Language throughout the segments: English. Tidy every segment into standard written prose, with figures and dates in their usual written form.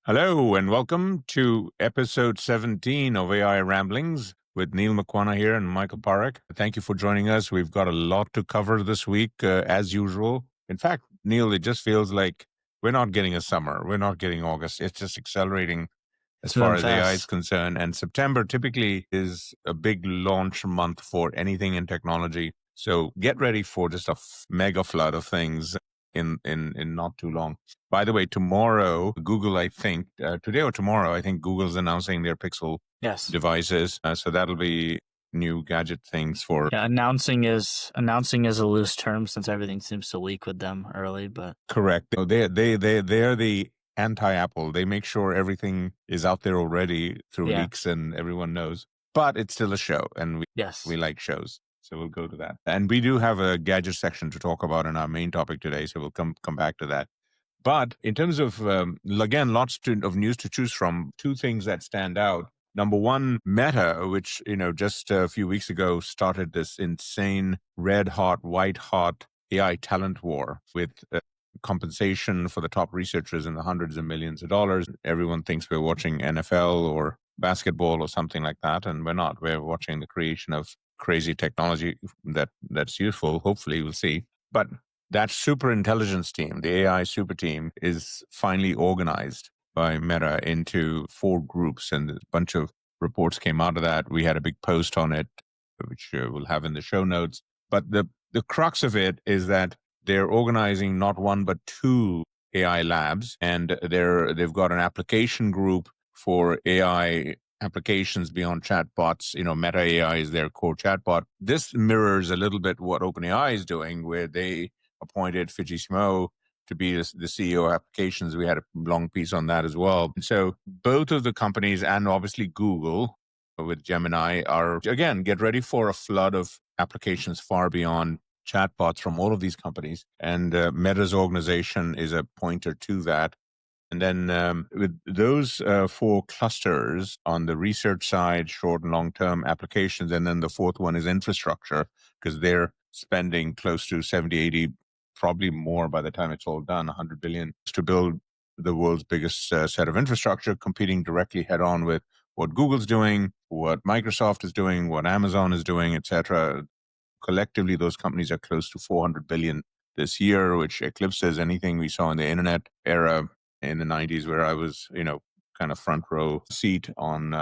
Hello, and welcome to episode 17 of AI Ramblings with Neal Makwana here and Michael Parekh. Thank you for joining us. We've got a lot to cover this week, as usual. In fact, Neil, it just feels like we're not getting a summer. We're not getting August. It's just accelerating as It's far moving as AI is fast. concerned. And September typically is a big launch month for anything in technology. So get ready for just a mega flood of things in not too long. By the way, tomorrow, Google, I think, today or tomorrow, I think Google's announcing their Pixel Yes. devices. So that'll be new gadget things for. Yeah, announcing is a loose term since everything seems to leak with them early, but Correct. They're the anti-Apple. They make sure everything is out there already through yeah. leaks and everyone knows. But it's still a show, and Yes. we like shows. So we'll go to that. And we do have a gadget section to talk about in our main topic today. So we'll come back to that. But in terms of, again, of news to choose from, two things that stand out. Number one, Meta, which, just a few weeks ago started this insane red hot, white hot AI talent war with compensation for the top researchers in the hundreds of millions of dollars. Everyone thinks we're watching NFL or basketball or something like that, and we're not. We're watching the creation of crazy technology that's useful. Hopefully, we'll see. But that super intelligence team, the AI super team, is finally organized by Meta into 4 groups, and a bunch of reports came out of that. We had a big post on it, which we'll have in the show notes. But the crux of it is that they're organizing not one but 2 AI labs, and they've got an application group for AI applications beyond chatbots. Meta AI is their core chatbot. This mirrors a little bit what OpenAI is doing, where they appointed Fujimoto to be the CEO of applications. We had a long piece on that as well. And so both of the companies, and obviously Google with Gemini, are, again, get ready for a flood of applications far beyond chatbots from all of these companies. And Meta's organization is a pointer to that. And then with those 4 clusters on the research side, short and long-term applications, and then the fourth one is infrastructure, because they're spending close to 70, 80, probably more by the time it's all done, 100 billion to build the world's biggest set of infrastructure, competing directly head-on with what Google's doing, what Microsoft is doing, what Amazon is doing, etc. Collectively, those companies are close to 400 billion this year, which eclipses anything we saw in the internet era in the 90s, where I was, kind of front row seat on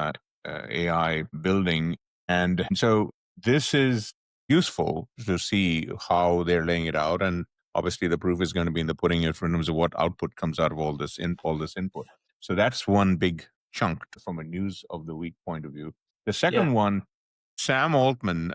AI building. And so this is useful to see how they're laying it out. And obviously the proof is going to be in the pudding in terms of what output comes out of all this input. So that's one big chunk from a news of the week point of view. The second one, Sam Altman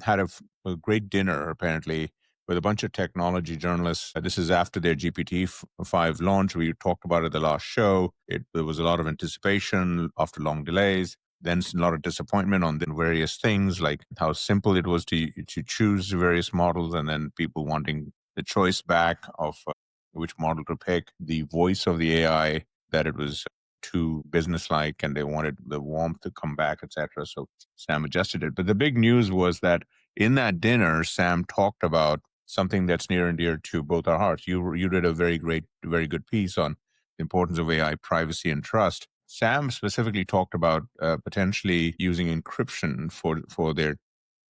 had a great dinner, apparently, with a bunch of technology journalists. This is after their GPT-5 launch. We talked about it the last show. There was a lot of anticipation after long delays. Then a lot of disappointment on the various things, like how simple it was to choose various models, and then people wanting the choice back of which model to pick, the voice of the AI, that it was too businesslike and they wanted the warmth to come back, etc. So Sam adjusted it. But the big news was that in that dinner, Sam talked about something that's near and dear to both our hearts. You did a very good piece on the importance of AI privacy and trust. Sam specifically talked about potentially using encryption for their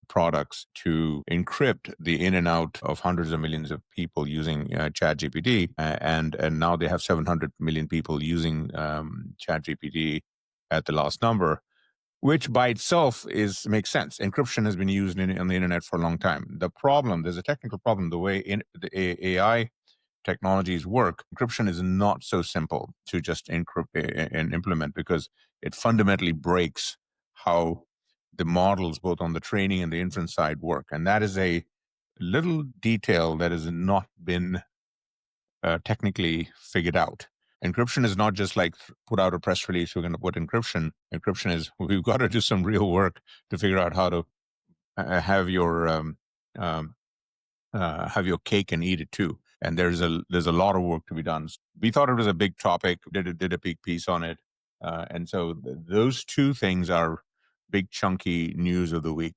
products to encrypt the in and out of hundreds of millions of people using ChatGPT, and now they have 700 million people using ChatGPT at the last number, which by itself makes sense. Encryption has been used on the internet for a long time. There's a technical problem. The way the AI technologies work, encryption is not so simple to just encrypt and implement, because it fundamentally breaks how the models, both on the training and the inference side, work. And that is a little detail that has not been technically figured out. Encryption is not just like put out a press release, we're going to put encryption. Encryption is, we've got to do some real work to figure out how to have your cake and eat it too. And there's a lot of work to be done. We thought it was a big topic, did a big piece on it. And so those 2 things are big chunky news of the week.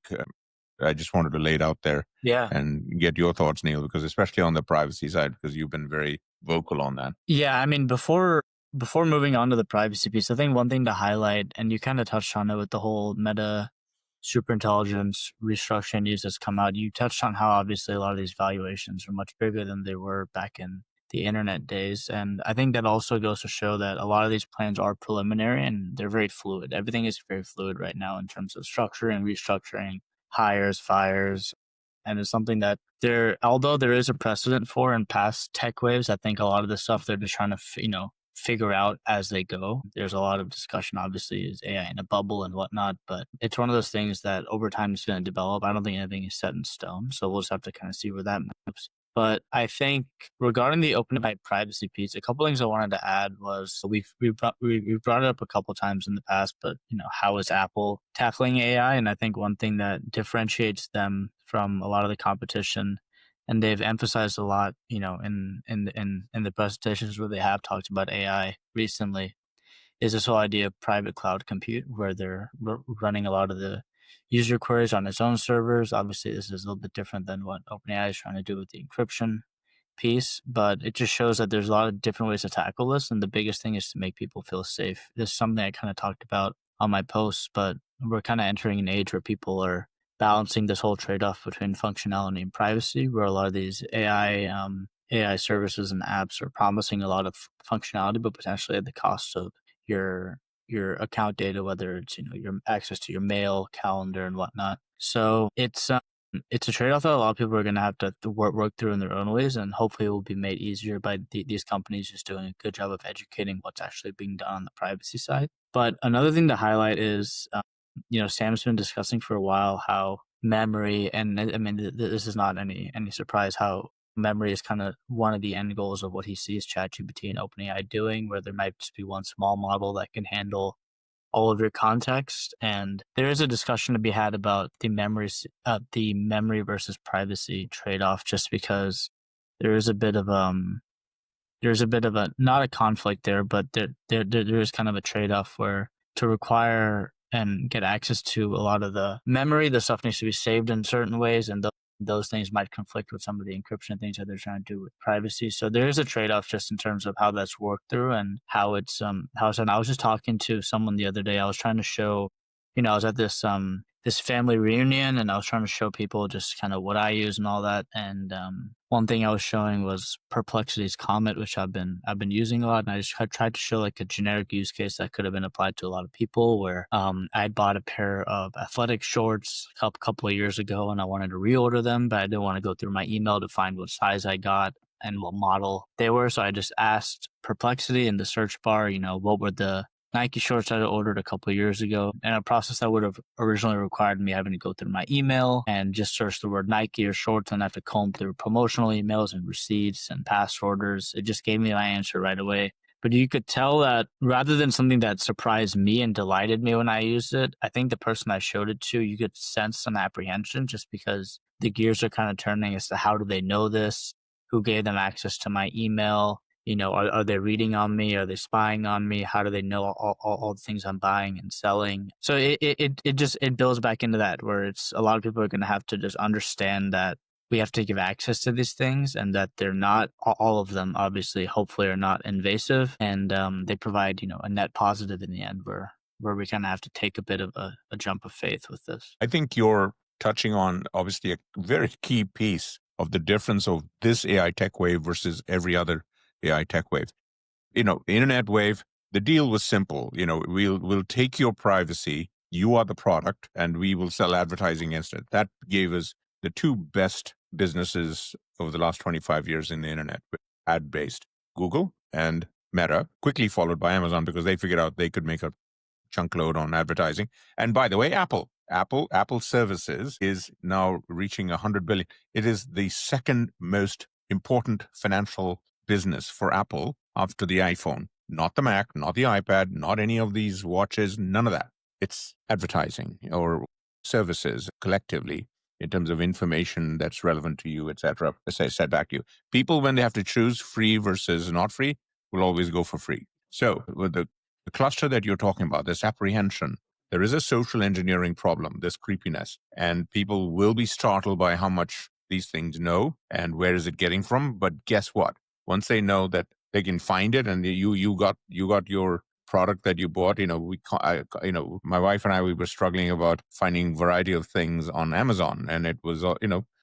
I just wanted to lay it out there and get your thoughts, Neil, because especially on the privacy side, because you've been very vocal on that. Yeah, I mean, before before moving on to the privacy piece, I think one thing to highlight, and you kind of touched on it with the whole Meta superintelligence restructuring news that's come out. You touched on how obviously a lot of these valuations are much bigger than they were back in the internet days. And I think that also goes to show that a lot of these plans are preliminary and they're very fluid. Everything is very fluid right now in terms of structuring, restructuring, hires, fires. And it's something that although there is a precedent for in past tech waves, I think a lot of the stuff they're just trying to, figure out as they go. There's a lot of discussion, obviously, is AI in a bubble and whatnot, but it's one of those things that over time is going to develop. I don't think anything is set in stone, so we'll just have to kind of see where that moves. But I think regarding the OpenAI privacy piece, a couple things I wanted to add was we've brought it up a couple times in the past, but how is Apple tackling AI? And I think one thing that differentiates them from a lot of the competition, and they've emphasized a lot, in the presentations where they have talked about AI recently, is this whole idea of private cloud compute, where they're running a lot of the user queries on its own servers. Obviously, this is a little bit different than what OpenAI is trying to do with the encryption piece, but it just shows that there's a lot of different ways to tackle this. And the biggest thing is to make people feel safe. This is something I kind of talked about on my posts, but we're kind of entering an age where people are balancing this whole trade-off between functionality and privacy, where a lot of these AI services and apps are promising a lot of functionality, but potentially at the cost of your account data, whether it's your access to your mail, calendar, and whatnot. So it's a trade-off that a lot of people are going to have to work through in their own ways, and hopefully it will be made easier by these companies just doing a good job of educating what's actually being done on the privacy side. But another thing to highlight is, Sam's been discussing for a while how memory, and I mean, this is not any surprise, how memory is kind of one of the end goals of what he sees ChatGPT and OpenAI doing, where there might just be one small model that can handle all of your context. And there is a discussion to be had about the memory versus privacy trade-off, just because there is a bit of not a conflict there, but there is kind of a trade-off where to require and get access to a lot of the memory, the stuff needs to be saved in certain ways, and those things might conflict with some of the encryption things that they're trying to do with privacy. So there is a trade-off just in terms of how that's worked through and how it's done. I was just talking to someone the other day. I was trying to show, I was at this family reunion, and I was trying to show people just kind of what I use and all that. And one thing I was showing was Perplexity's Comet, which I've been using a lot. And I just tried to show like a generic use case that could have been applied to a lot of people, where I bought a pair of athletic shorts a couple of years ago, and I wanted to reorder them, but I didn't want to go through my email to find what size I got and what model they were. So I just asked Perplexity in the search bar, what were the Nike shorts I ordered a couple of years ago, and a process that would have originally required me having to go through my email and just search the word Nike or shorts and have to comb through promotional emails and receipts and past orders. It just gave me my answer right away. But you could tell that rather than something that surprised me and delighted me when I used it, I think the person I showed it to, you could sense some apprehension just because the gears are kind of turning as to how do they know this? Who gave them access to my email? Are they reading on me? Are they spying on me? How do they know all the things I'm buying and selling? So it builds back into that, where it's a lot of people are going to have to just understand that we have to give access to these things, and that they're not, all of them obviously, hopefully, are not invasive, and they provide, a net positive in the end, where we kind of have to take a bit of a jump of faith with this. I think you're touching on obviously a very key piece of the difference of this AI tech wave versus every other AI tech wave. Internet wave, the deal was simple. We'll take your privacy, you are the product, and we will sell advertising against it. That gave us the two best businesses over the last 25 years in the internet, ad-based, Google and Meta, quickly followed by Amazon because they figured out they could make a chunk load on advertising. And by the way, Apple services is now reaching 100 billion. It is the second most important financial business for Apple after the iPhone. Not the Mac, not the iPad, not any of these watches, none of that. It's advertising or services collectively in terms of information that's relevant to you, etc. As I said back to you, people, when they have to choose free versus not free, will always go for free. So with the cluster that you're talking about, this apprehension, there is a social engineering problem, this creepiness, and people will be startled by how much these things know and where is it getting from. But guess what? Once they know that They can find it, and you got your product that you bought. My wife and I, we were struggling about finding variety of things on Amazon, and it was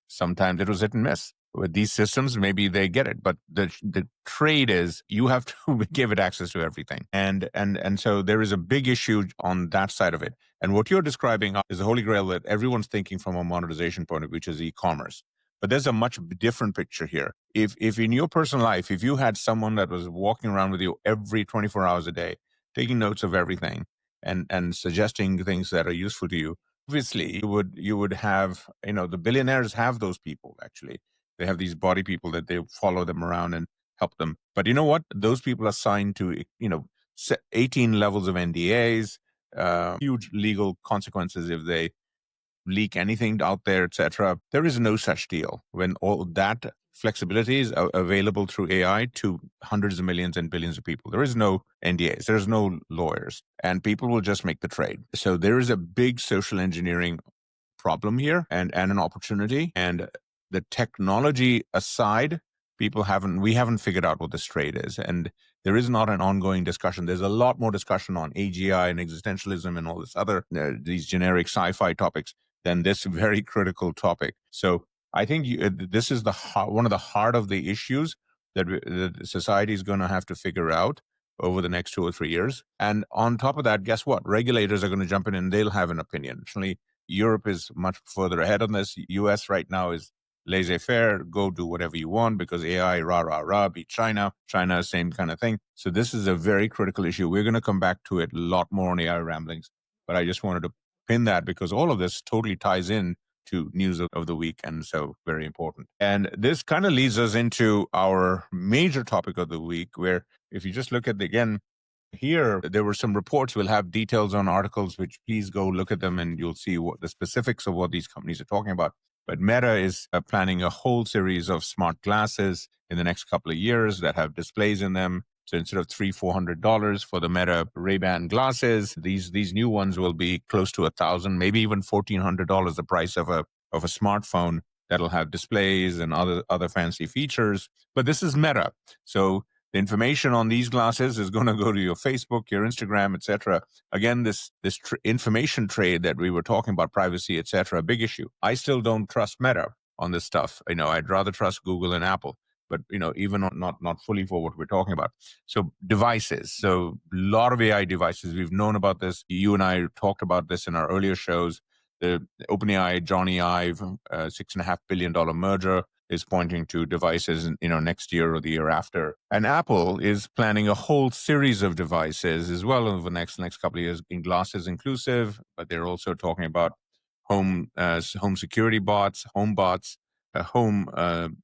sometimes it was hit and miss. With these systems, maybe they get it, but the trade is you have to give it access to everything, and so there is a big issue on that side of it. And what you're describing is the holy grail that everyone's thinking from a monetization point of view, which is e-commerce. But there's a much different picture here. If in your personal life, if you had someone that was walking around with you every 24 hours a day, taking notes of everything and suggesting things that are useful to you, obviously you would have, the billionaires have those people. Actually, they have these body people that they follow them around and help them. But you know what? Those people are signed to 18 levels of NDAs, huge legal consequences if they leak anything out there, etc. There is no such deal when all that flexibility is available through AI to hundreds of millions and billions of people. There is no NDAs, there's no lawyers, and people will just make the trade. So there is a big social engineering problem here and an opportunity. And the technology aside, we haven't figured out what this trade is. And there is not an ongoing discussion. There's a lot more discussion on AGI and existentialism and all this other, these generic sci-fi topics than this very critical topic. So I think this is one of the heart of the issues that society is going to have to figure out over the next 2 or 3 years. And on top of that, guess what? Regulators are going to jump in and they'll have an opinion. Actually, Europe is much further ahead on this. US right now is laissez-faire, go do whatever you want because AI, rah, rah, rah, beat China. China, same kind of thing. So this is a very critical issue. We're going to come back to it a lot more on AI Ramblings. But I just wanted to pin that because all of this totally ties in to news of the week, and so very important. And this kind of leads us into our major topic of the week, where if you just look at here, there were some reports. We'll have details on articles, which please go look at them and you'll see what the specifics of what these companies are talking about. But Meta is planning a whole series of smart glasses in the next couple of years that have displays in them. So instead of $300-400 for the Meta Ray-Ban glasses, these new ones will be close to $1,000, maybe even $1,400, the price of a smartphone that'll have displays and other fancy features. But this is Meta, so the information on these glasses is going to go to your Facebook, your Instagram, etc. Again, this information trade that we were talking about, privacy, etc., a big issue. I still don't trust Meta on this stuff. I'd rather trust Google and Apple, but even not fully for what we're talking about. So devices. So a lot of AI devices. We've known about this. You and I talked about this in our earlier shows. The OpenAI, Johnny Ive, $6.5 billion merger is pointing to devices, next year or the year after. And Apple is planning a whole series of devices as well over the next couple of years, in glasses inclusive, but they're also talking about home security bots, home bots, a home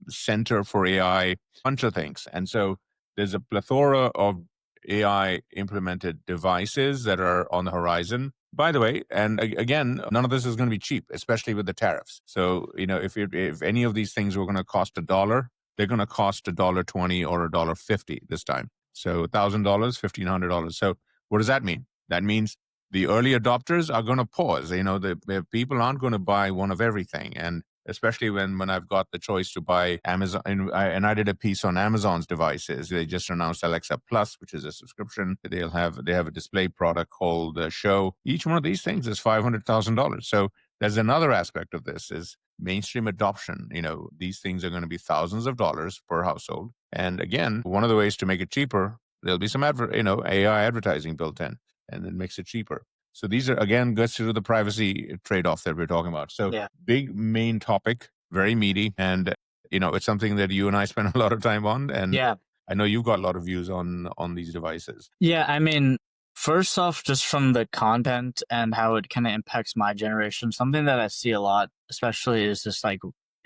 center for AI, a bunch of things. And so there's a plethora of AI implemented devices that are on the horizon. By the way, and again, none of this is going to be cheap, especially with the tariffs. So, if any of these things were going to cost $1, they're going to cost $1.20 or $1.50 this time. So $1,000, $1,500. So what does that mean? That means the early adopters are going to pause. The people aren't going to buy one of everything. And especially when I've got the choice to buy Amazon, and I did a piece on Amazon's devices. They just announced Alexa Plus, which is a subscription. They have a display product called Show. Each one of these things is $500,000. So there's another aspect of this is mainstream adoption. These things are going to be thousands of dollars per household. And again, one of the ways to make it cheaper, there'll be some AI advertising built in, and it makes it cheaper. So these are, again, goes to the privacy trade-off that we're talking about. So big main topic, very meaty. And, it's something that you and I spend a lot of time on. And I know you've got a lot of views on these devices. Yeah, I mean, first off, just from the content and how it kind of impacts my generation, something that I see a lot, especially is just like,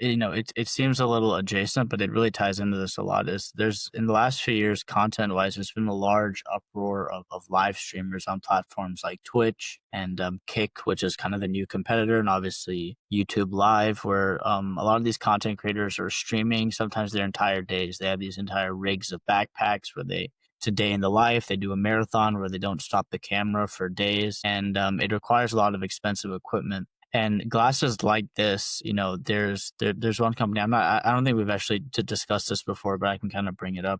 it seems a little adjacent, but it really ties into this a lot, is there's, in the last few years, content-wise, there's been a large uproar of live streamers on platforms like Twitch and Kick, which is kind of the new competitor, and obviously YouTube Live, where a lot of these content creators are streaming sometimes their entire days. They have these entire rigs of backpacks where it's a day in the life. They do a marathon where they don't stop the camera for days, and it requires a lot of expensive equipment. And glasses like this, there's one company. I don't think we've actually discussed this before, but I can kind of bring it up.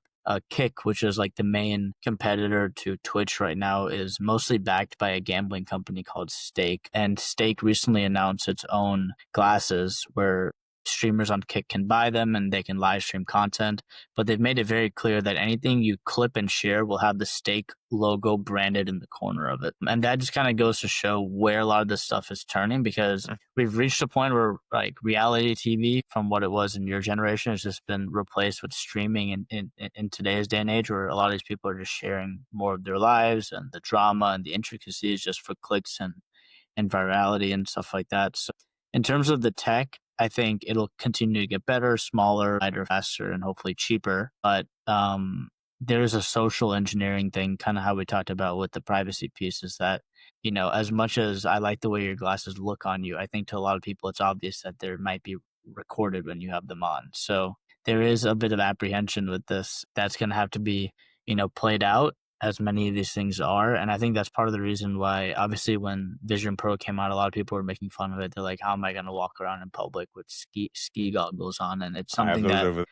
Kick, which is like the main competitor to Twitch right now, is mostly backed by a gambling company called Stake. And Stake recently announced its own glasses where streamers on Kick can buy them and they can live stream content. But they've made it very clear that anything you clip and share will have the Stake logo branded in the corner of it. And that just kind of goes to show where a lot of this stuff is turning, because we've reached a point where like reality TV, from what it was in your generation, has just been replaced with streaming in today's day and age, where a lot of these people are just sharing more of their lives and the drama and the intricacies just for clicks and virality and stuff like that. So in terms of the tech, I think it'll continue to get better, smaller, lighter, faster, and hopefully cheaper. But there's a social engineering thing, kind of how we talked about with the privacy piece, is that, as much as I like the way your glasses look on you, I think to a lot of people it's obvious that there might be recorded when you have them on. So there is a bit of apprehension with this that's going to have to be, played out, as many of these things are. And I think that's part of the reason why, obviously, when Vision Pro came out, a lot of people were making fun of it. They're like, how am I going to walk around in public with ski goggles on? And it's I have something those that, over.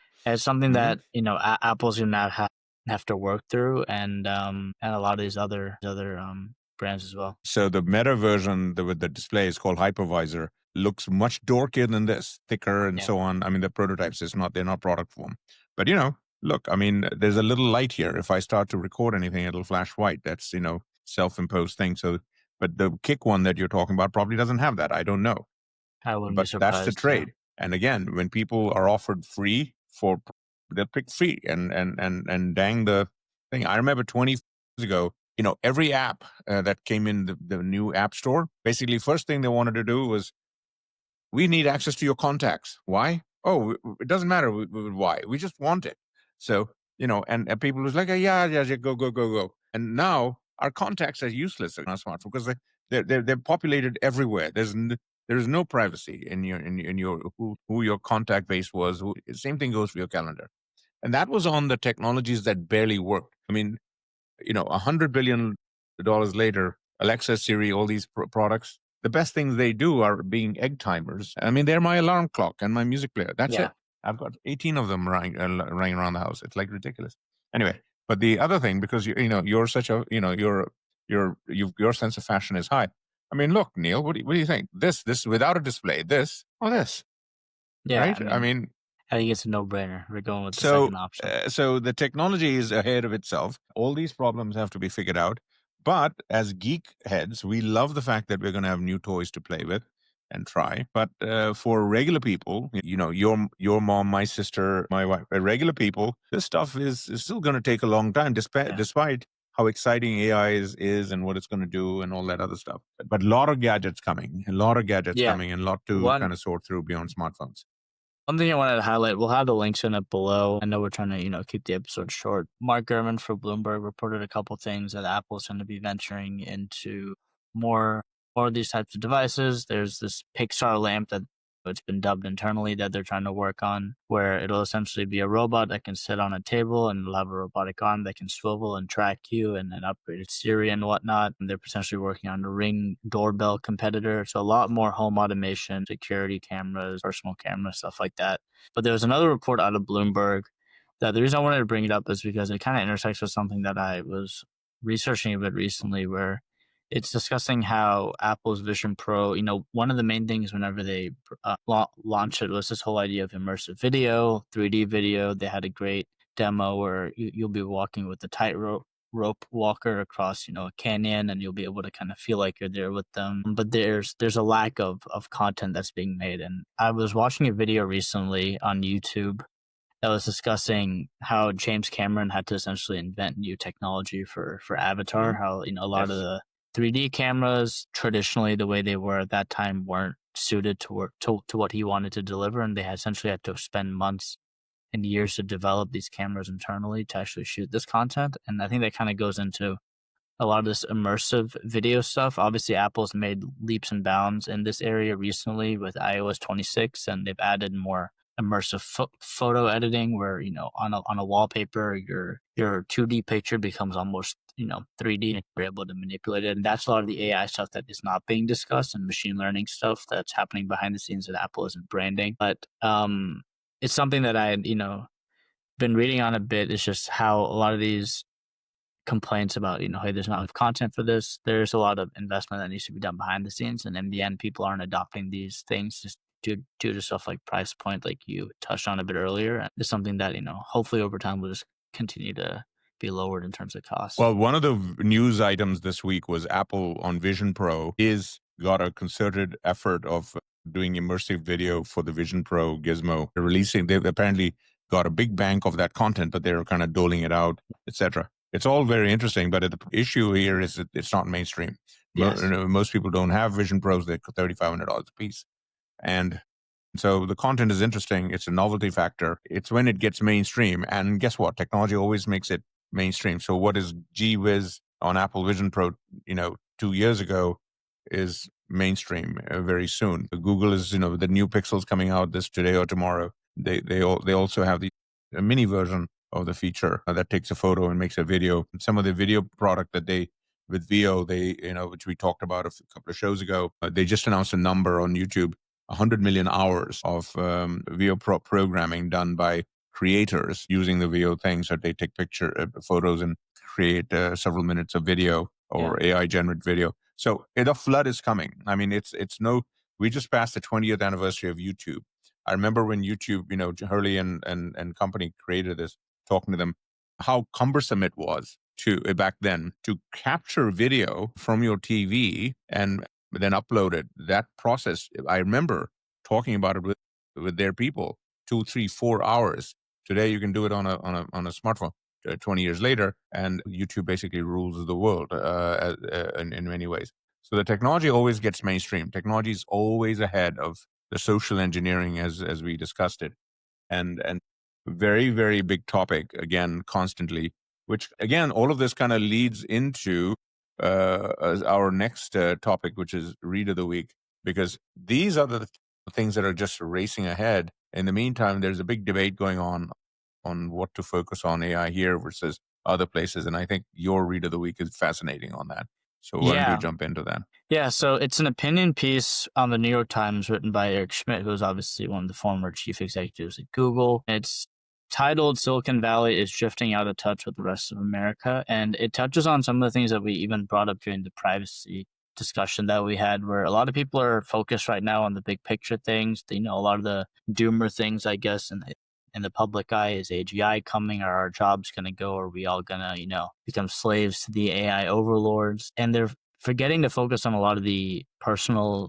that, Apple's going to have to work through, and a lot of these other brands as well. So the Meta version with the display is called Hypervisor. Looks much dorkier than this, thicker and so on. I mean, the prototypes they're not product form. But look, I mean, there's a little light here. If I start to record anything, it'll flash white. That's self-imposed thing. So, but the Kick one that you're talking about probably doesn't have that. I don't know. I wouldn't be But that's the surprised. trade. And again, when people are offered free they'll pick free and dang the thing. I remember 20 years ago, every app that came in the new app store, basically first thing they wanted to do was, we need access to your contacts. Why? Oh, it doesn't matter why. We just want it. So, and people was like, yeah, go. And now our contacts are useless on our smartphone because they're populated everywhere. There's no privacy in your who your contact base was. Same thing goes for your calendar. And that was on the technologies that barely worked. I mean, $100 billion later, Alexa, Siri, all these products, the best things they do are being egg timers. I mean, they're my alarm clock and my music player. That's it. I've got 18 of them running around the house. It's like ridiculous. Anyway, but the other thing, because you're such a your sense of fashion is high. I mean, look, Neil, what do you think? This without a display, this or this? Yeah, Right? I mean, I think it's a no-brainer. We're going with the second option. So the technology is ahead of itself. All these problems have to be figured out. But as geek heads, we love the fact that we're going to have new toys to play with and try. But for regular people, your mom, my sister, my wife, regular people, this stuff is still going to take a long time, despite how exciting AI is and what it's going to do and all that other stuff. But a lot of gadgets coming, and a lot to kind of sort through beyond smartphones. One thing I wanted to highlight, we'll have the links in it below. I know we're trying to, keep the episode short. Mark Gurman for Bloomberg reported a couple things that Apple's going to be venturing into more of these types of devices. There's this Pixar lamp that it's been dubbed internally that they're trying to work on, where it'll essentially be a robot that can sit on a table and it'll have a robotic arm that can swivel and track you, and an upgraded Siri and whatnot. And they're potentially working on a Ring doorbell competitor. So a lot more home automation, security cameras, personal cameras, stuff like that. But there was another report out of Bloomberg that the reason I wanted to bring it up is because it kind of intersects with something that I was researching a bit recently, where it's discussing how Apple's Vision Pro, one of the main things whenever they launched it was this whole idea of immersive video, 3D video. They had a great demo where you'll be walking with a tightrope walker across, a canyon, and you'll be able to kind of feel like you're there with them. But there's a lack of content that's being made. And I was watching a video recently on YouTube that was discussing how James Cameron had to essentially invent new technology for Avatar, how, a lot of the 3D cameras, traditionally the way they were at that time, weren't suited to what he wanted to deliver, and they essentially had to spend months and years to develop these cameras internally to actually shoot this content. And I think that kind of goes into a lot of this immersive video stuff. Obviously, Apple's made leaps and bounds in this area recently with iOS 26, and they've added more immersive photo editing, where on a wallpaper your 2D picture becomes almost 3D, and you're able to manipulate it. And that's a lot of the AI stuff that is not being discussed, and machine learning stuff that's happening behind the scenes that Apple isn't branding. But it's something that I been reading on a bit is just how a lot of these complaints about, hey, there's not enough content for this. There's a lot of investment that needs to be done behind the scenes, and in the end, people aren't adopting these things just due to stuff like price point, like you touched on a bit earlier. And it's something that hopefully over time will just continue to be lowered in terms of cost. Well, one of the news items this week was Apple on Vision Pro is got a concerted effort of doing immersive video for the Vision Pro gizmo. They've apparently got a big bank of that content, but they're kind of doling it out, etc. It's all very interesting, but the issue here is that it's not mainstream. Yes. Most people don't have Vision Pros. They're $3,500 a piece. And so the content is interesting. It's a novelty factor. It's when it gets mainstream. And guess what? Technology always makes it mainstream. So what is Gee Whiz on Apple Vision Pro, 2 years ago is mainstream very soon. Google is, the new Pixels coming out this today or tomorrow. They also have the a mini version of the feature that takes a photo and makes a video. Some of the video product that with VO, which we talked about a couple of shows ago, they just announced a number on YouTube, 100 million hours of VO programming done by creators using the VO things. So they take photos and create several minutes of video or AI generate video. So the flood is coming. I mean, we just passed the 20th anniversary of YouTube. I remember when YouTube, Hurley and company created this, talking to them, how cumbersome it was back then to capture video from your TV and then upload it. That process, I remember talking about it with their people, 2, 3, 4 hours. Today, you can do it on a smartphone. 20 years later, and YouTube basically rules the world in many ways. So the technology always gets mainstream. Technology is always ahead of the social engineering, as we discussed it, and very, very big topic again, constantly. Which again, all of this kind of leads into our next topic, which is Read of the Week, because these are the things that are just racing ahead. In the meantime, there's a big debate going on what to focus on AI here versus other places. And I think your Read of the Week is fascinating on that. So why don't you jump into that? Yeah, so it's an opinion piece on the New York Times written by Eric Schmidt, who is obviously one of the former chief executives at Google. It's titled Silicon Valley is Drifting Out of Touch with the Rest of America. And it touches on some of the things that we even brought up during the privacy discussion that we had, where a lot of people are focused right now on the big picture things. A lot of the doomer things, I guess, in the public eye. Is AGI coming? Are our jobs going to go? Are we all going to, become slaves to the AI overlords? And they're forgetting to focus on a lot of the personal,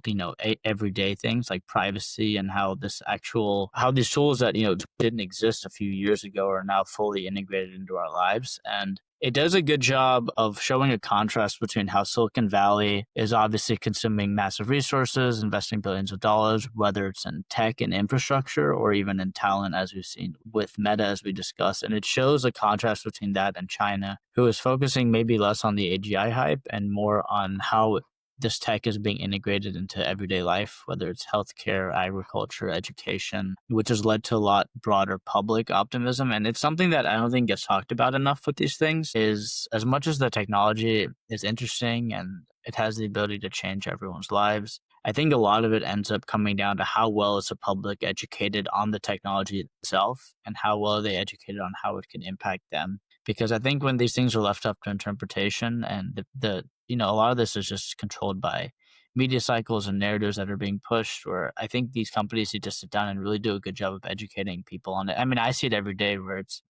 everyday things like privacy and how these tools that, didn't exist a few years ago are now fully integrated into our lives. And it does a good job of showing a contrast between how Silicon Valley is obviously consuming massive resources, investing billions of dollars, whether it's in tech and infrastructure or even in talent, as we've seen with Meta, as we discussed. And it shows a contrast between that and China, who is focusing maybe less on the AGI hype and more on how this tech is being integrated into everyday life, whether it's healthcare, agriculture, education, which has led to a lot broader public optimism. And it's something that I don't think gets talked about enough with these things, is as much as the technology is interesting and it has the ability to change everyone's lives, I think a lot of it ends up coming down to how well is the public educated on the technology itself and how well are they educated on how it can impact them. Because I think when these things are left up to interpretation and a lot of this is just controlled by media cycles and narratives that are being pushed, where I think these companies need to sit down and really do a good job of educating people on it. I mean, I see it every day where it's,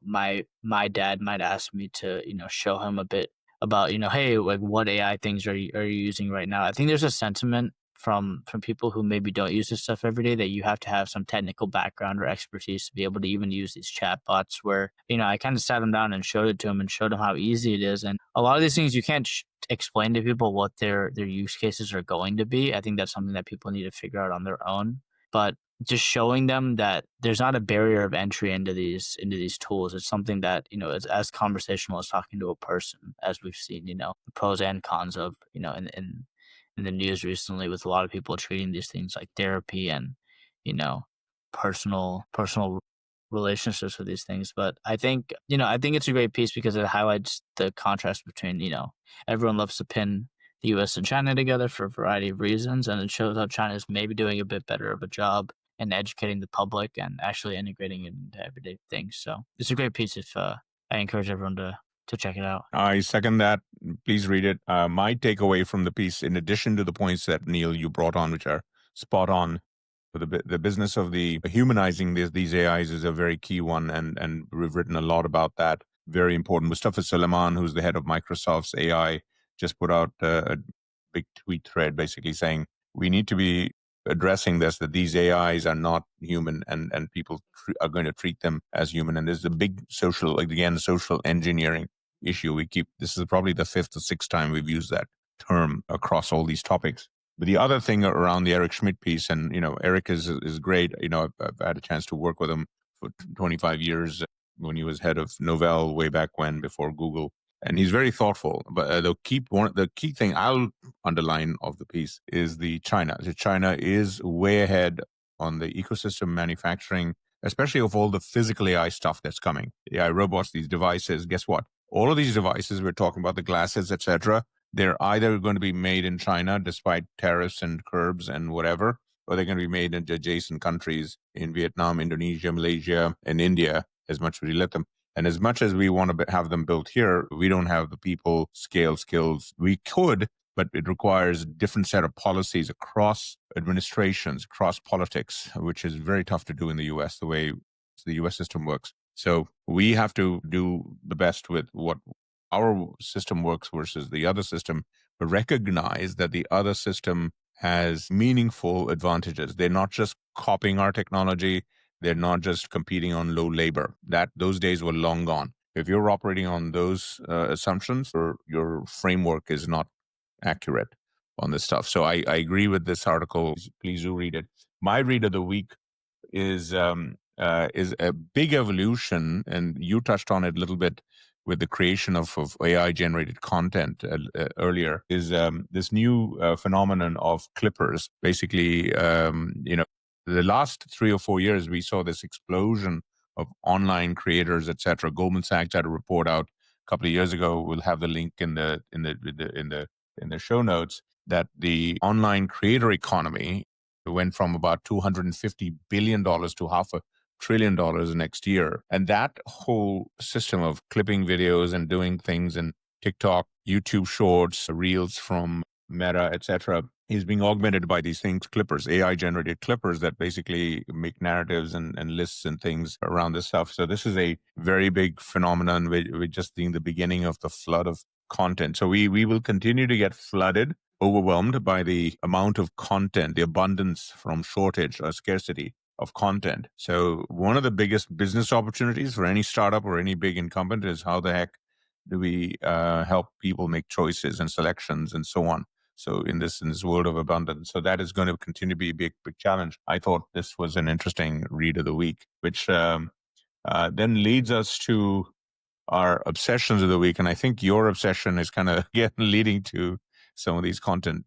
my dad might ask me to, show him a bit about, hey, like what AI things are you using right now? I think there's a sentiment from people who maybe don't use this stuff every day that you have to have some technical background or expertise to be able to even use these chatbots, where, I kind of sat him down and showed it to him and showed him how easy it is. And a lot of these things you can't explain to people what their use cases are going to be. I think that's something that people need to figure out on their own. But just showing them that there's not a barrier of entry into these tools. It's something that, is as conversational as talking to a person, as we've seen, the pros and cons of, in the news recently, with a lot of people treating these things like therapy and, personal relationships with these things. But I think it's a great piece because it highlights the contrast between, everyone loves to pin the US and China together for a variety of reasons. And it shows how China is maybe doing a bit better of a job and educating the public and actually integrating it into everyday things. So it's a great piece. If I encourage everyone to check it out. I second that. Please read it. My takeaway from the piece, in addition to the points that Neil you brought on, which are spot on, for the business of the humanizing these AIs is a very key one, and we've written a lot about that. Very important. Mustafa Suleiman, who's the head of Microsoft's AI, just put out a big tweet thread basically saying we need to be addressing this, that these AIs are not human, and people are going to treat them as human. And there's a big social, like again, social engineering issue. This is probably the fifth or sixth time we've used that term across all these topics. But the other thing around the Eric Schmidt piece, and Eric is great. I've had a chance to work with him for 25 years when he was head of Novell way back when, before Google, and he's very thoughtful. But the key thing I'll underline of the piece is the China. So China is way ahead on the ecosystem manufacturing, especially of all the physical AI stuff that's coming. AI robots, these devices. Guess what? All of these devices we're talking about, the glasses, etc., they're either going to be made in China despite tariffs and curbs and whatever, or they're going to be made in adjacent countries in Vietnam, Indonesia, Malaysia, and India, as much as we let them. And as much as we want to have them built here, we don't have the people, scale, skills. We could, but it requires a different set of policies across administrations, across politics, which is very tough to do in the US, the way the US system works. So we have to do the best with what our system works versus the other system, but recognize that the other system has meaningful advantages. They're not just copying our technology. They're not just competing on low labor. Those days were long gone. If you're operating on those assumptions, or your framework is not accurate on this stuff. So I agree with this article. Please do read it. My read of the week is a big evolution, and you touched on it a little bit with the creation of AI generated content earlier. Is this new phenomenon of clippers? Basically, the last 3 or 4 years, we saw this explosion of online creators, etc. Goldman Sachs had a report out a couple of years ago. We'll have the link in the show notes, that the online creator economy went from about $250 billion to $500 billion next year. And that whole system of clipping videos and doing things in TikTok, YouTube Shorts, Reels from Meta, etc., is being augmented by these things, clippers, AI generated clippers that basically make narratives and lists and things around this stuff. So this is a very big phenomenon. We're just seeing the beginning of the flood of content. So we will continue to get flooded, overwhelmed by the amount of content, the abundance from shortage or scarcity of content. So one of the biggest business opportunities for any startup or any big incumbent is how the heck do we help people make choices and selections and so on. So in this world of abundance, so that is going to continue to be a big challenge. I thought this was an interesting read of the week, which then leads us to our obsessions of the week. And I think your obsession is kind of again leading to some of these content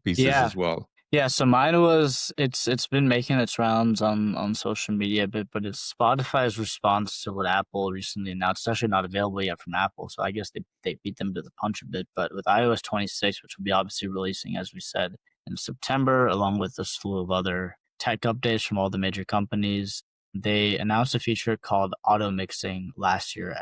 pieces as well. Yeah, so mine was it's been making its rounds on social media a bit, but it's Spotify's response to what Apple recently announced. It's actually not available yet from Apple, so I guess they beat them to the punch a bit. But with iOS 26, which will be obviously releasing, as we said, in September, along with a slew of other tech updates from all the major companies, they announced a feature called auto mixing last year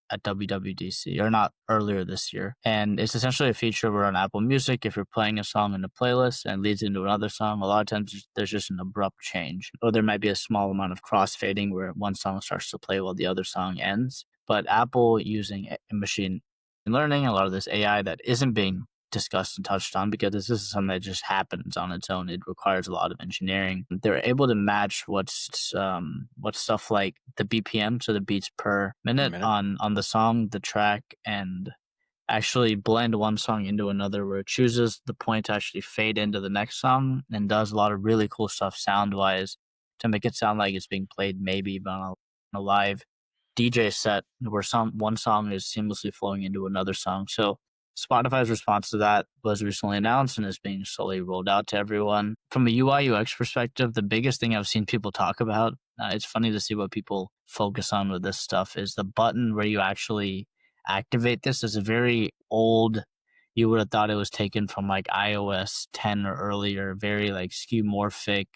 at WWDC, or not, earlier this year. And it's essentially a feature where on Apple Music, if you're playing a song in a playlist and it leads into another song, a lot of times there's just an abrupt change. Or there might be a small amount of crossfading where one song starts to play while the other song ends. But Apple, using machine learning, a lot of this AI that isn't being discussed and touched on, because this is something that just happens on its own. It requires a lot of engineering. They're able to match what's stuff like the BPM, so the beats per minute on the song, the track, and actually blend one song into another, where it chooses the point to actually fade into the next song and does a lot of really cool stuff sound wise to make it sound like it's being played maybe even on a live DJ set, where one song is seamlessly flowing into another song. So Spotify's response to that was recently announced and is being slowly rolled out to everyone. From a UI UX perspective, the biggest thing I've seen people talk about, it's funny to see what people focus on with this stuff, is the button where you actually activate this. Is a very old, you would have thought it was taken from like iOS 10 or earlier, very like skeuomorphic,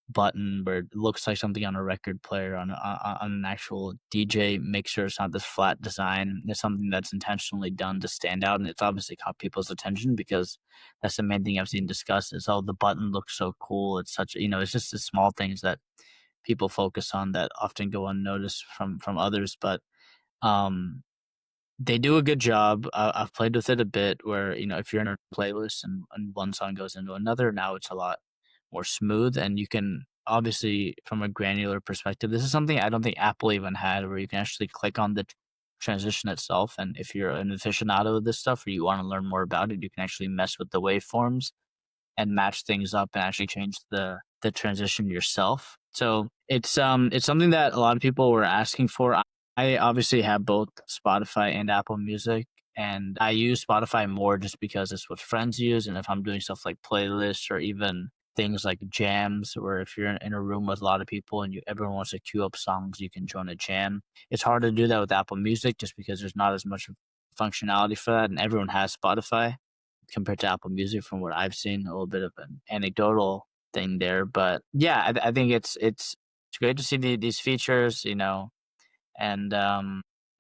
button where it looks like something on a record player on an actual DJ mixer. It's not this flat design. It's something that's intentionally done to stand out, and it's obviously caught people's attention because that's the main thing I've seen discussed is, oh, the button looks so cool. It's such, it's just the small things that people focus on that often go unnoticed from others. But um they do a good job. I've played with it a bit where, if you're in a playlist and one song goes into another, now it's a lot more smooth. And you can obviously, from a granular perspective, this is something I don't think Apple even had, where you can actually click on the transition itself. And if you're an aficionado of this stuff or you want to learn more about it, you can actually mess with the waveforms and match things up and actually change the transition yourself. So it's something that a lot of people were asking for. I obviously have both Spotify and Apple Music, and I use Spotify more just because it's what friends use. And if I'm doing stuff like playlists or even things like jams, where if you're in a room with a lot of people and everyone wants to queue up songs, you can join a jam. It's hard to do that with Apple Music just because there's not as much functionality for that, and everyone has Spotify compared to Apple Music from what I've seen. A little bit of an anecdotal thing there, but yeah, I think it's great to see these features, and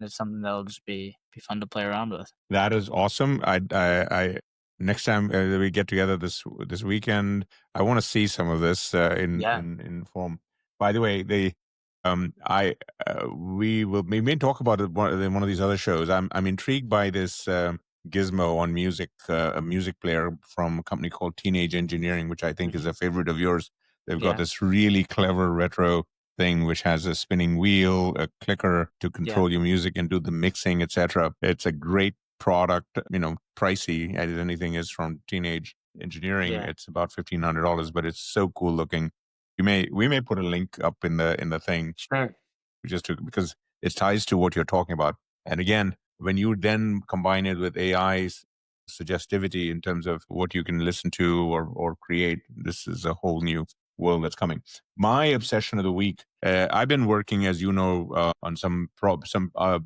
it's something that'll just be fun to play around with. That is awesome. I next time we get together this weekend, I want to see some of this Yeah, in form. By the way, I we may talk about it in one of these other shows. I'm intrigued by this gizmo on music, a music player from a company called Teenage Engineering, which I think is mhm, a favorite of yours. They've got yeah, this really clever retro thing which has a spinning wheel, a clicker to yeah, control your music and do the mixing, etc. It's a great product, pricey as anything is from Teenage Engineering. yeah, It's about $1,500, but it's so cool looking. We may put a link up in the thing sure, just to because it ties to what you're talking about. And again, when you then combine it with AI's suggestivity in terms of what you can listen to or create, this is a whole new world that's coming. My obsession of the week, I've been working, as you know, on some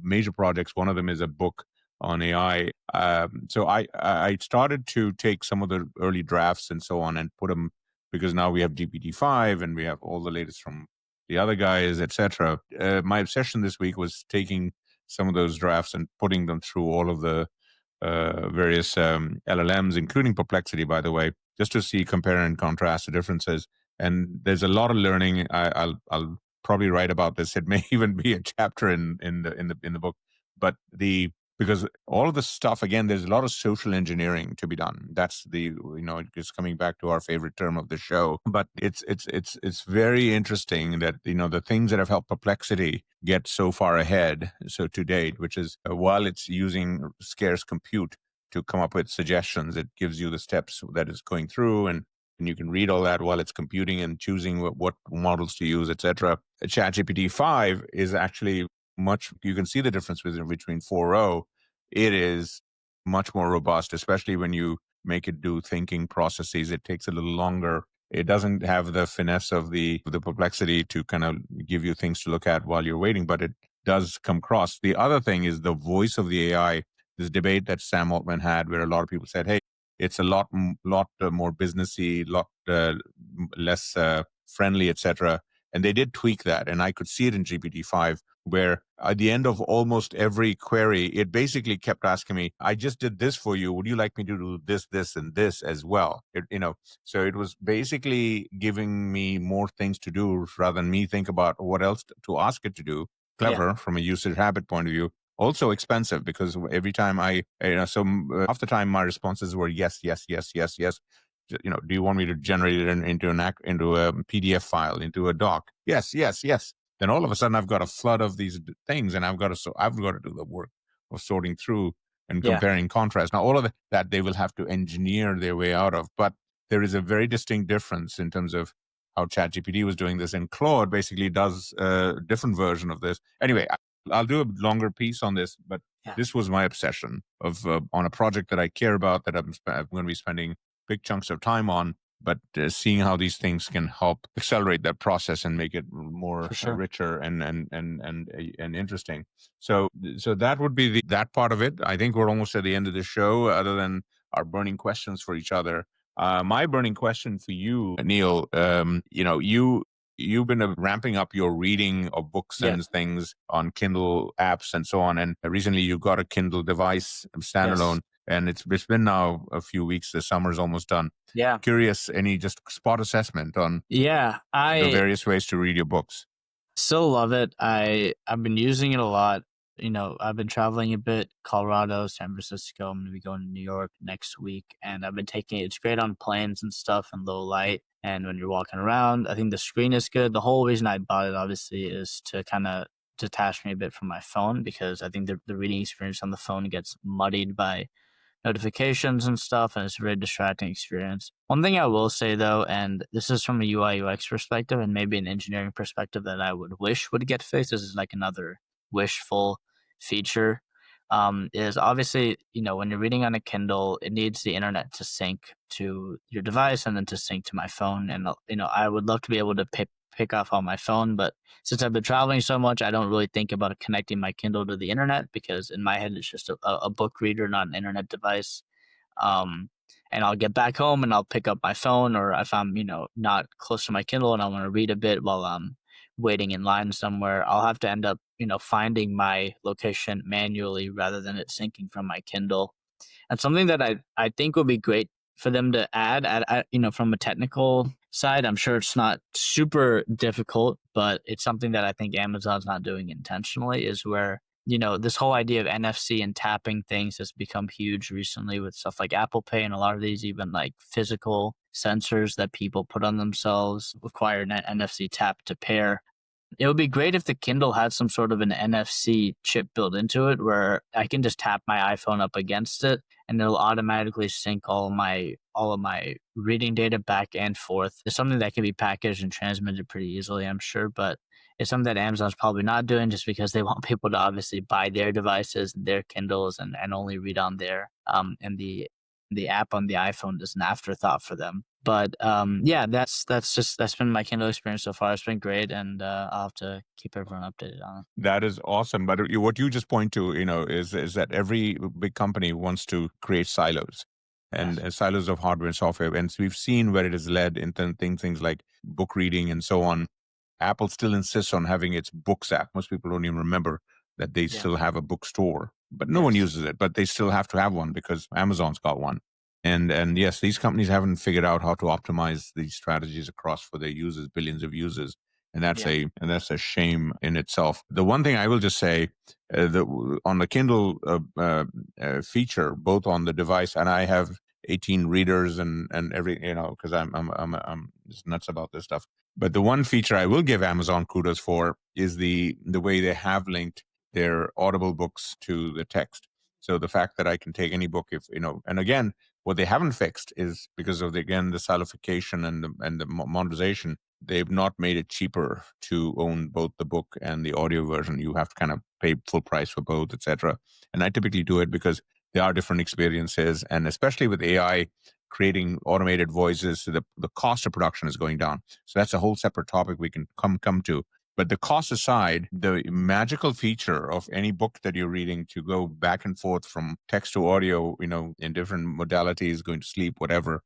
major projects. One of them is a book on AI. So I started to take some of the early drafts and so on and put them because now we have GPT-5 and we have all the latest from the other guys, etc. My obsession this week was taking some of those drafts and putting them through all of the various LLMs, including Perplexity, by the way, just to see, compare and contrast the differences. And there's a lot of learning. I'll probably write about this. It may even be a chapter in the book. But because all of this stuff, again, there's a lot of social engineering to be done. That's just coming back to our favorite term of the show. But it's very interesting that the things that have helped Perplexity get so far ahead, so to date, which is while it's using scarce compute to come up with suggestions, it gives you the steps that it's going through, and you can read all that while it's computing and choosing what models to use, etc. ChatGPT 5 is actually you can see the difference between 4.0. It is much more robust, especially when you make it do thinking processes. It takes a little longer. It doesn't have the finesse of the Perplexity to kind of give you things to look at while you're waiting, but it does come across. The other thing is the voice of the AI. This debate that Sam Altman had, where a lot of people said, "Hey, it's a lot more businessy, lot less friendly, etc." And they did tweak that, and I could see it in GPT-5, where at the end of almost every query, it basically kept asking me, "I just did this for you. Would you like me to do this, this, and this as well?" So it was basically giving me more things to do rather than me think about what else to ask it to do. yeah, Clever from a usage habit point of view. Also expensive because every time half the time my responses were yes, yes, yes, yes, yes. Do you want me to generate it into a PDF file, into a doc? Yes, yes, yes. Then all of a sudden I've got a flood of these things, and I've got to do the work of sorting through and yeah, comparing contrast. Now, all of that they will have to engineer their way out of, but there is a very distinct difference in terms of how ChatGPT was doing this, and Claude basically does a different version of this. Anyway, I'll do a longer piece on this, but yeah, this was my obsession of on a project that I care about, that I'm going to be spending big chunks of time on, but seeing how these things can help accelerate that process and make it more for sure. richer and interesting. So that would be that part of it. I think we're almost at the end of the show. Other than our burning questions for each other, My burning question for you, Neil, you've been ramping up your reading of books Yeah. and things on Kindle apps and so on. And recently you got a Kindle device Yes. standalone, and it's been now a few weeks. The summer's almost done. Yeah. Curious, any just spot assessment on Yeah. the I various ways to read your books? still love it. I've been using it a lot. I've been traveling a bit, Colorado, San Francisco. I'm gonna be going to New York next week, and I've been taking it. It's great on planes and stuff and low light. And when you're walking around, I think the screen is good. The whole reason I bought it, obviously, is to kind of detach me a bit from my phone, because I think the reading experience on the phone gets muddied by notifications and stuff, and it's a very distracting experience. One thing I will say though, and this is from a UI UX perspective and maybe an engineering perspective that I would wish would get fixed. This is like another wishful feature. Is obviously, when you're reading on a Kindle, it needs the internet to sync to your device and then to sync to my phone. And I would love to be able to pick off on my phone, but since I've been traveling so much, I don't really think about connecting my Kindle to the internet, because in my head it's just a book reader, not an internet device. Um, and I'll get back home and I'll pick up my phone, or if I'm not close to my Kindle and I want to read a bit while I'm waiting in line somewhere, I'll have to end up finding my location manually rather than it syncing from my Kindle. And something that I think would be great for them to add, from a technical side, I'm sure it's not super difficult, but it's something that I think Amazon's not doing intentionally, is where, this whole idea of NFC and tapping things has become huge recently with stuff like Apple Pay, and a lot of these even like physical sensors that people put on themselves require an NFC tap to pair. It would be great if the Kindle had some sort of an NFC chip built into it, where I can just tap my iPhone up against it and it'll automatically sync all of my reading data back and forth. It's something that can be packaged and transmitted pretty easily, I'm sure, but it's something that Amazon's probably not doing, just because they want people to obviously buy their devices, their Kindles, and only read on there. And the app on the iPhone is an afterthought for them. But yeah, that's been my Kindle experience so far. It's been great, and I'll have to keep everyone updated on it. That is awesome. But what you just point to, is that every big company wants to create silos, and Yes. silos of hardware and software. And so we've seen where it has led in things like book reading and so on. Apple still insists on having its books app. Most people don't even remember that they Yeah. still have a bookstore, but no one Yes. uses it. But they still have to have one because Amazon's got one. And yes, these companies haven't figured out how to optimize these strategies across for their users, billions of users, and Yeah. that's a shame in itself. The one thing I will just say, on the Kindle feature, both on the device, and I have 18 readers and every, because I'm just nuts about this stuff. But the one feature I will give Amazon kudos for is the way they have linked their Audible books to the text. So the fact that I can take any book, if and again, what they haven't fixed is because of the salification and the monetization. They've not made it cheaper to own both the book and the audio version. You have to kind of pay full price for both, etc. And I typically do it because there are different experiences, and especially with AI creating automated voices, so the cost of production is going down. So that's a whole separate topic we can come to. But the cost aside, the magical feature of any book that you're reading to go back and forth from text to audio, in different modalities, going to sleep, whatever,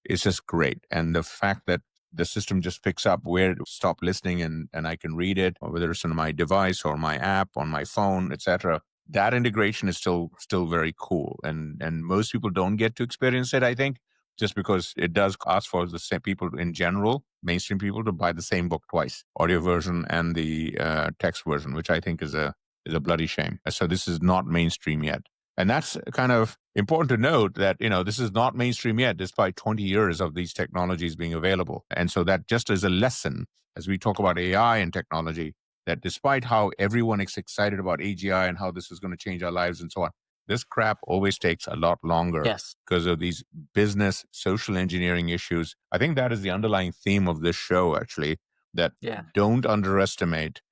is just great. And the fact that the system just picks up where to stop listening and I can read it, or whether it's on my device or my app on my phone, etc. That integration is still very cool. And most people don't get to experience it, I think, just because it does ask for the same people in general, mainstream people, to buy the same book twice, audio version and the text version, which I think is a bloody shame. So this is not mainstream yet. And that's kind of important to note that, this is not mainstream yet, despite 20 years of these technologies being available. And so that just is a lesson as we talk about AI and technology, that despite how everyone is excited about AGI and how this is going to change our lives and so on, this crap always takes a lot longer Yes. because of these business, social engineering issues. I think that is the underlying theme of this show, actually, that Yeah. don't underestimate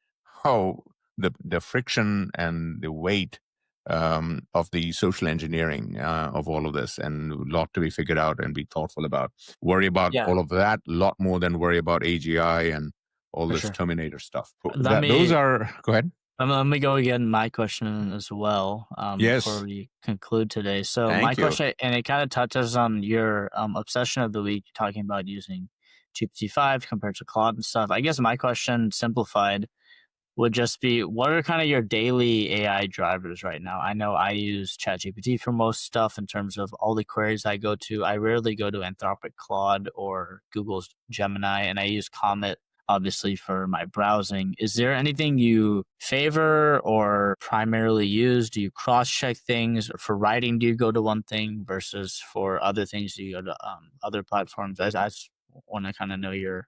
how the friction and the weight of the social engineering of all of this, and a lot to be figured out and be thoughtful about. Worry about Yeah. all of that a lot more than worry about AGI and all For this sure. Terminator stuff. Let Those me are, go ahead. Let me go again. My question as well, before Yes. we conclude today. So my Thank you. question, and it kind of touches on your obsession of the week, talking about using GPT-5 compared to Claude and stuff. I guess my question, simplified, would just be, what are kind of your daily AI drivers right now? I know I use ChatGPT for most stuff in terms of all the queries I go to. I rarely go to Anthropic Claude or Google's Gemini, and I use Comet obviously for my browsing. Is there anything you favor or primarily use? Do you cross check things? Or for writing, do you go to one thing versus for other things, do you go to other platforms? I just want to kind of know your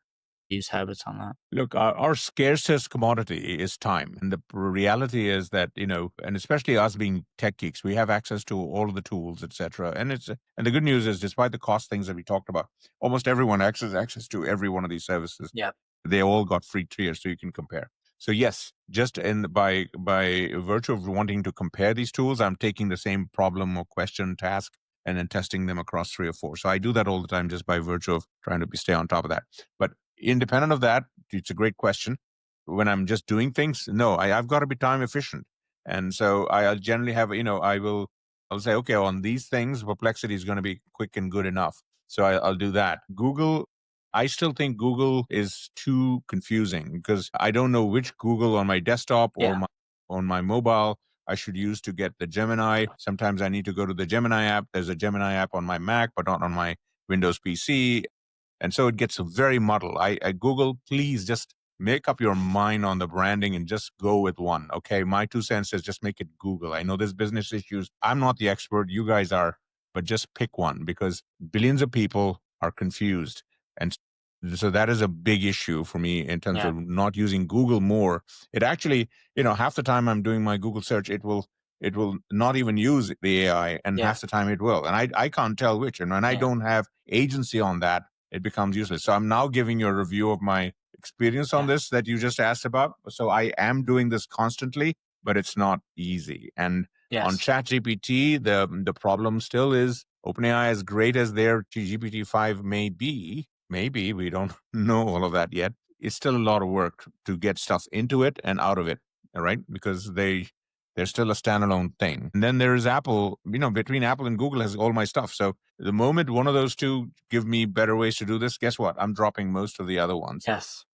use habits on that. Look, our scarcest commodity is time. And the reality is that, and especially us being tech geeks, we have access to all of the tools, et cetera. And the good news is, despite the cost things that we talked about, almost everyone has access to every one of these services. Yeah. They all got free tiers, so you can compare. So yes, just by virtue of wanting to compare these tools, I'm taking the same problem or question task and then testing them across three or four. So I do that all the time just by virtue of trying to stay on top of that. But independent of that, it's a great question. When I'm just doing things, no, I've got to be time efficient. And so I'll generally have, I'll say, okay, on these things, Perplexity is going to be quick and good enough. So I'll do that. Google, I still think Google is too confusing because I don't know which Google on my desktop or Yeah. on my mobile I should use to get the Gemini. Sometimes I need to go to the Gemini app. There's a Gemini app on my Mac, but not on my Windows PC. And so it gets very muddled. I Google, please just make up your mind on the branding and just go with one. Okay. My 2 cents is just make it Google. I know there's business issues. I'm not the expert. You guys are, but just pick one because billions of people are confused. And so that is a big issue for me in terms Yeah. of not using Google more. It actually, half the time I'm doing my Google search, it will not even use the AI, and Yeah. half the time it will. And I can't tell which. And when I Yeah. don't have agency on that, it becomes useless. So I'm now giving you a review of my experience on Yeah. this that you just asked about. So I am doing this constantly, but it's not easy. And on Yes. ChatGPT, the problem still is OpenAI, as great as their GPT-5 may be, maybe we don't know all of that yet. It's still a lot of work to get stuff into it and out of it, all right? Because they're still a standalone thing. And then there's Apple, between Apple and Google has all my stuff. So the moment one of those two give me better ways to do this, guess what? I'm dropping most of the other ones. Yes.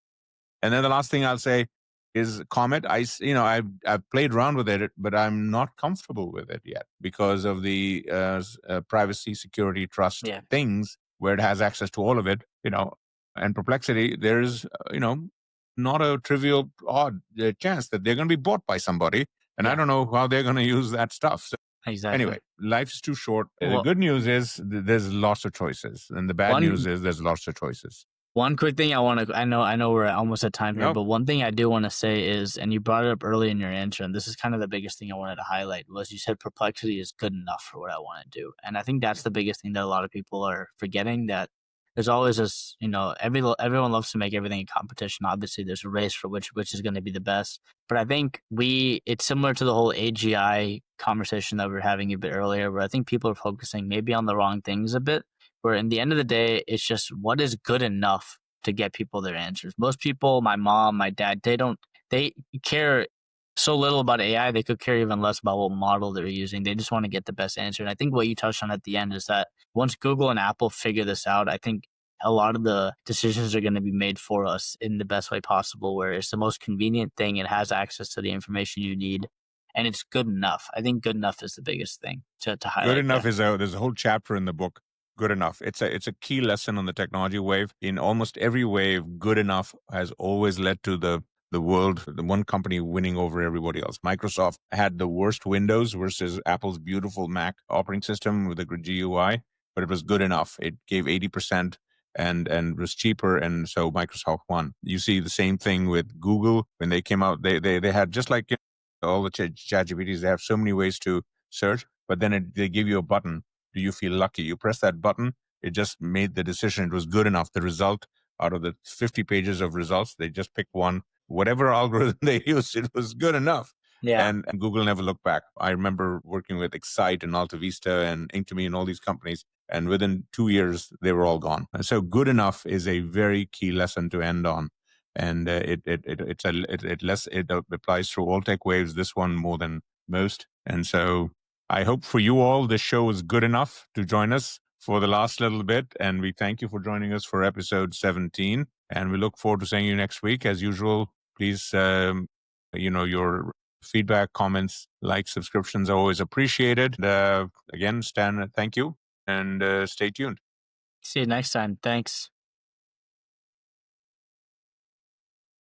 And then the last thing I'll say is Comet. I've played around with it, but I'm not comfortable with it yet because of the privacy, security, trust Yeah. things where it has access to all of it. And Perplexity, there's not a trivial odd chance that they're going to be bought by somebody, and I Yeah. don't know how they're going to use that stuff. So Exactly. anyway, life's too short. The Well, good news is there's lots of choices, and the bad news one is there's lots of choices. one quick thing I know we're almost at time here, No, but one thing I do want to say is, and you brought it up early in your answer, and this is kind of the biggest thing I wanted to highlight, was you said perplexity is good enough for what I want to do. And I think that's the biggest thing that a lot of people are forgetting, that there's always this, everyone loves to make everything a competition. Obviously, there's a race for which is going to be the best. But I think it's similar to the whole AGI conversation that we were having a bit earlier, where I think people are focusing maybe on the wrong things a bit, where in the end of the day, it's just what is good enough to get people their answers. Most people, my mom, my dad, they care so little about AI, they could care even less about what model they're using. They just want to get the best answer. And I think what you touched on at the end is that once Google and Apple figure this out, I think a lot of the decisions are going to be made for us in the best way possible, where it's the most convenient thing. It has access to the information you need, and it's good enough. I think good enough is the biggest thing to good highlight enough there. there's a whole chapter in the book. Good enough. It's a key lesson on the technology wave. In almost every wave, good enough has always led to the world, the one company winning over everybody else. Microsoft had the worst Windows versus Apple's beautiful Mac operating system with the GUI, but it was good enough. It gave 80% and was cheaper, and so Microsoft won. You see the same thing with Google when they came out. They had, just like all the ChatGPTs, they have so many ways to search, but then they give you a button. Do you feel lucky? You press that button, it just made the decision. It was good enough. The result, out of the 50 pages of results, they just picked one. Whatever algorithm they used, it was good enough. Yeah. And Google never looked back. I remember working with Excite and Alta Vista and Inktomi and all these companies, and within 2 years, they were all gone. And so good enough is a very key lesson to end on. and it applies through all tech waves. This one more than most, and so I hope for you all this show is good enough to join us for the last little bit, and we thank you for joining us for episode 17, and we look forward to seeing you next week. As usual, please, your feedback, comments, likes, subscriptions are always appreciated. Again, Stan, thank you, and stay tuned. See you next time. Thanks.